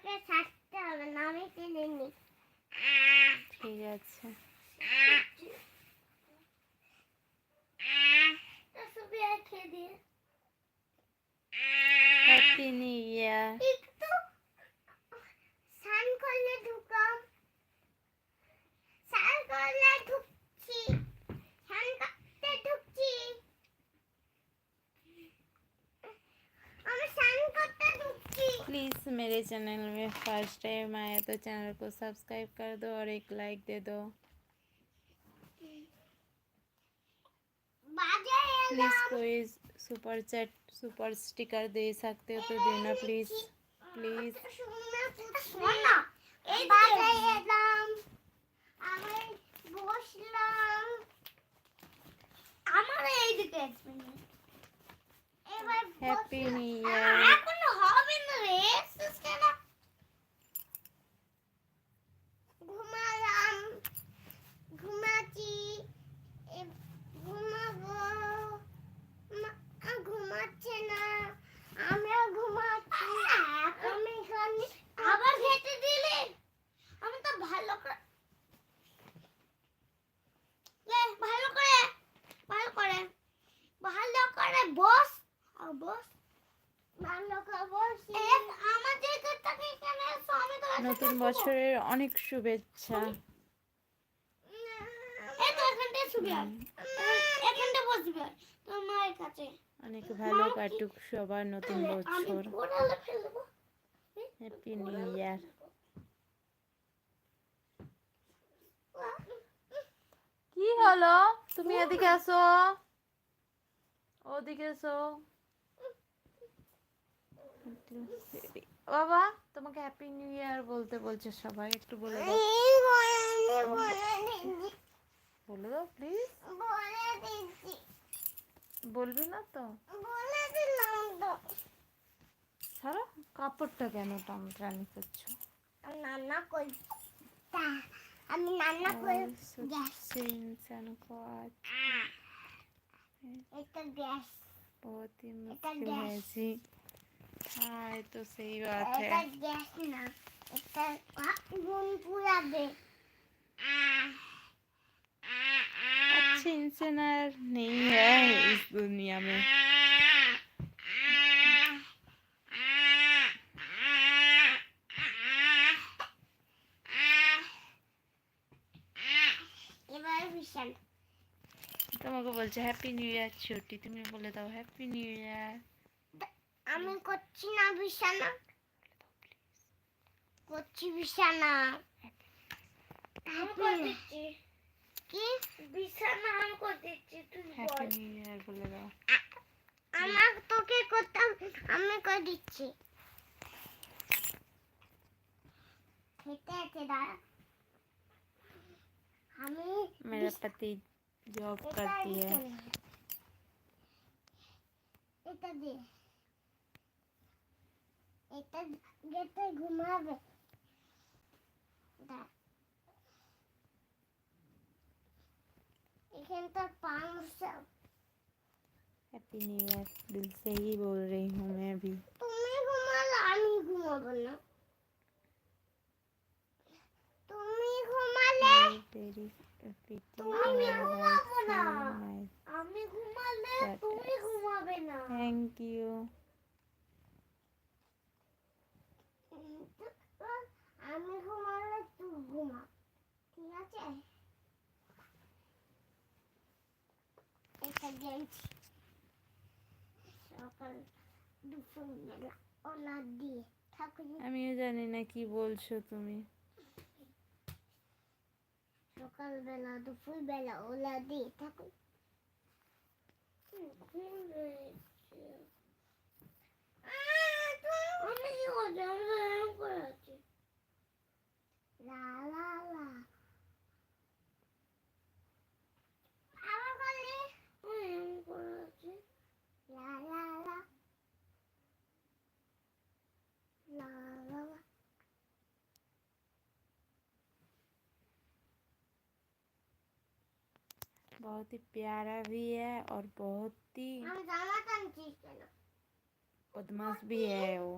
আমাকে ছাড়তে হবে না, আমি কিনিনি। ঠিক আছে। Happy new year. একটু স্নান করলে ঢুকাম, স্নান করলে ঢুকছি, স্নান করতে ঢুকছি, আমি স্নান করতে ঢুকছি। प्लीज़ मेरे चैनल में फर्स्ट टाइम आया तो चैनल को सब्सक्राइब कर दो और एक लाइक दे दो। बाजे प्लीज़ कोई सुपर चैट सुपर स्टिकर दे सकते हो तो देना प्लीज़ प्लीज़। শোনা, এই বাজে এলাম, আমি বসলাম, আমার এইদিকে এবার हैप्पी বসলাম। New year. এখনো হবে না রে, সুস্কেনা ঘুমালাম, ঘুমাচ্ছি, ঘুমাবো, ঘুমাচ্ছে না, আমরা ঘুমাচ্ছি, আমি এখানে আবার খেতে দিলে, আমি তো ভালো করে ভালো করে ভালো করে ভালো করে বস, বস ভালো করে বস। আমার জায়গাটাকে কেন এসো, আমি তো নতুন বছরের অনেক শুভেচ্ছা। এই তো এখানটা শুবি, এখানটা বসবি তোমার কাছে। অনেক ভালো কাটুক সবার নতুন আমি বছর। পড়ালে ফেলবো। Happy new year. কি হলো? তুমি এদিকে আসো, ওদিকে এসো। বাবা তোমাকে হ্যাপি নিউ ইয়ার বলতে বলছে সবাই, একটু বলে দাও। বলে দাও প্লিজ। বলবি না তো? ছাড়ো, কাপড়টা কেন টানটানি করছো? আমি রান্না করি, सबसे इंसान को आज এটা গ্যাস, बहुत ही এটা मुश्किल গ্যাস। है जी। हाँ ये तो सही बात এটা है। গ্যাস না, এটা আগুন পুরাবে। अच्छे इंसान नहीं है इस दुनिया में। এবার বিশাল তোমাকে বলছে হ্যাপি নিউ ইয়ার ছোটি, তুমি বলে দাও হ্যাপি নিউ ইয়ার। আমি করছি না বিছানা, করছি বিছানা, আমি করে দিচ্ছি। কি বিছানা আমি করে দিচ্ছি, তুই হ্যাপি বল। নিউ ইয়ার বলে দাও। আমার তোকে করতাম, আমি করে দিচ্ছি। খেতে আছে দাঁড়া, আমি मेरा पति जॉब करती है। এটা দে, এটা গেতে ঘুমাবে। এখানটা পাঁচ। हैप्पी न्यू ईयर दिल से ही बोल रही हूँ मैं भी। তুমি ঘুমালে আমি ঘুমাবো না, তুমি ঘুমালে तेरी पीटी তুমি ঘুমাবো না, আমি ঘুমালে তুমি ঘুমাবে না। Thank you. আমি ঘুমালে তুই ঘুমা, ঠিক আছে? এটা গেছি সকাল দুপুর বেলা ওলা দিয়ে ঠাকুর, আমিও জানি না কি বলছো তুমি। সকালবেলা দুপুর বেলা ওলা দিয়ে ঠাকুর। আমি কি করছি, আমি তো এরকম করে আছি। লা লা লা আবার করলি, এরকম করে আছি। লা লা লা লা লা লা। बहुत ही प्यारा भी है और बहुत ही আমি জামা টানছি কেন? बदमाश भी है वो।